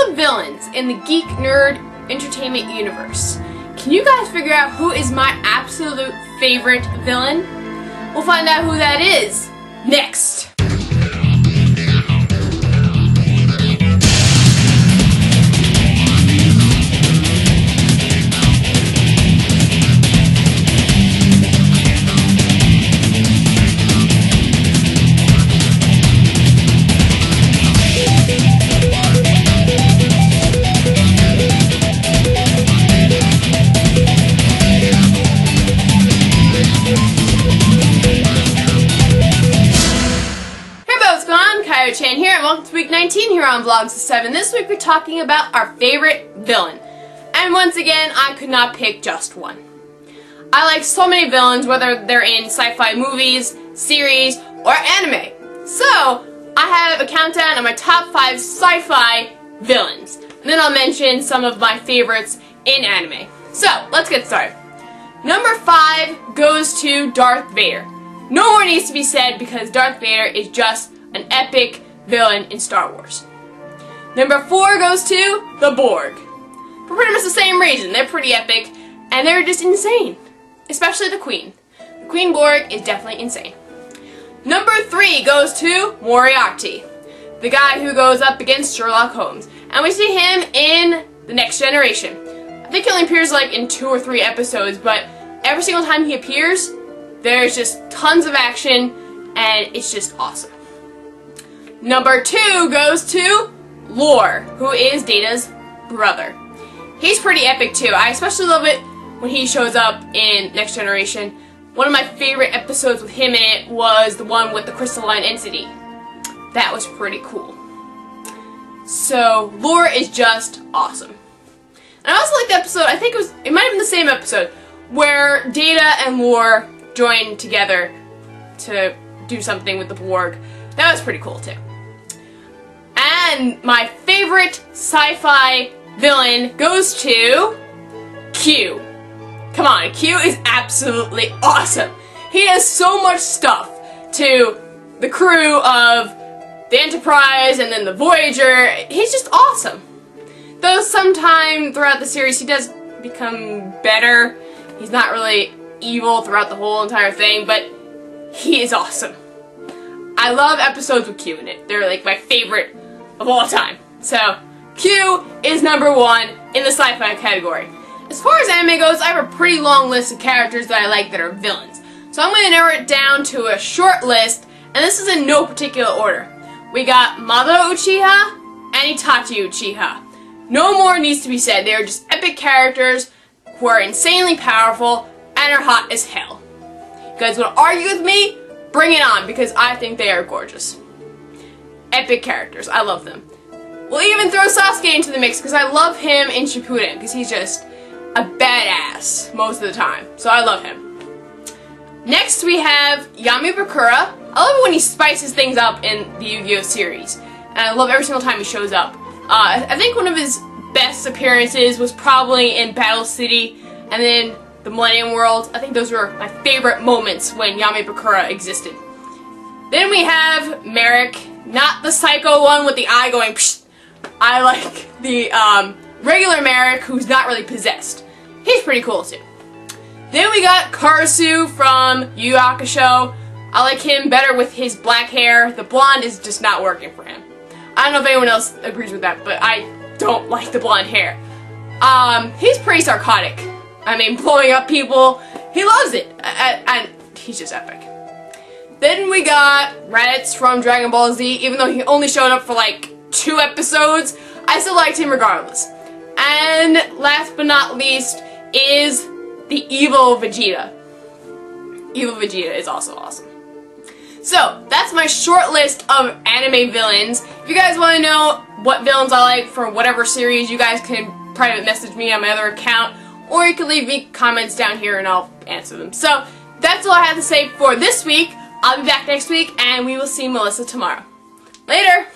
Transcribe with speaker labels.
Speaker 1: the villains in the geek nerd entertainment universe, can you guys figure out who is my absolute favorite villain? We'll find out who that is next. Kio-chan here, and welcome to week 19 here on VlogsOfSeven. This week we're talking about our favorite villain. And once again, I could not pick just one. I like so many villains, whether they're in sci-fi movies, series, or anime. So, I have a countdown of my top 5 sci-fi villains. And then I'll mention some of my favorites in anime. So, let's get started. Number 5 goes to Darth Vader. No more needs to be said because Darth Vader is just an epic villain in Star Wars. Number 4 goes to the Borg. For pretty much the same reason. They're pretty epic, and they're just insane. Especially the Queen. The Queen Borg is definitely insane. Number 3 goes to Moriarty, the guy who goes up against Sherlock Holmes. And we see him in The Next Generation. I think he only appears like in 2 or 3 episodes, but every single time he appears, there's just tons of action, and it's just awesome. Number 2 goes to Lore, who is Data's brother. He's pretty epic too. I especially love it when he shows up in Next Generation. One of my favorite episodes with him in it was the one with the crystalline entity. That was pretty cool. So, Lore is just awesome. And I also like the episode, I think it might have been the same episode, where Data and Lore joined together to do something with the Borg. That was pretty cool too. And my favorite sci-fi villain goes to Q. Come on, Q is absolutely awesome. He does so much stuff to the crew of the Enterprise and then the Voyager. He's just awesome. Though sometime throughout the series he does become better. He's not really evil throughout the whole entire thing, but he is awesome. I love episodes with Q in it. They're like my favorite of all time. So, Q is number 1 in the sci-fi category. As far as anime goes, I have a pretty long list of characters that I like that are villains. So I'm going to narrow it down to a short list, and this is in no particular order. We got Madara Uchiha and Itachi Uchiha. No more needs to be said. They are just epic characters who are insanely powerful and are hot as hell. You guys want to argue with me? Bring it on, because I think they are gorgeous. Epic characters. I love them. We'll even throw Sasuke into the mix, because I love him in Shippuden, because he's just a badass most of the time. So I love him. Next we have Yami Bakura. I love it when he spices things up in the Yu-Gi-Oh! Series. And I love every single time he shows up. I think one of his best appearances was probably in Battle City, and then the Millennium World. I think those were my favorite moments when Yami Bakura existed. Then we have Merrick, not the psycho one with the eye going psh. I like the regular Merrick who's not really possessed. He's pretty cool too. Then we got Karasu from Yu Yu Hakusho. I like him better with his black hair. The blonde is just not working for him. I don't know if anyone else agrees with that, but I don't like the blonde hair. He's pretty sarcastic. I mean, blowing up people, he loves it, and he's just epic. Then we got Raditz from Dragon Ball Z. Even though he only showed up for like 2 episodes, I still liked him regardless. And last but not least is the evil Vegeta. Evil Vegeta is also awesome. So, that's my short list of anime villains. If you guys want to know what villains I like for whatever series, you guys can private message me on my other account, or you can leave me comments down here and I'll answer them. So, that's all I have to say for this week. I'll be back next week, and we will see Melissa tomorrow. Later!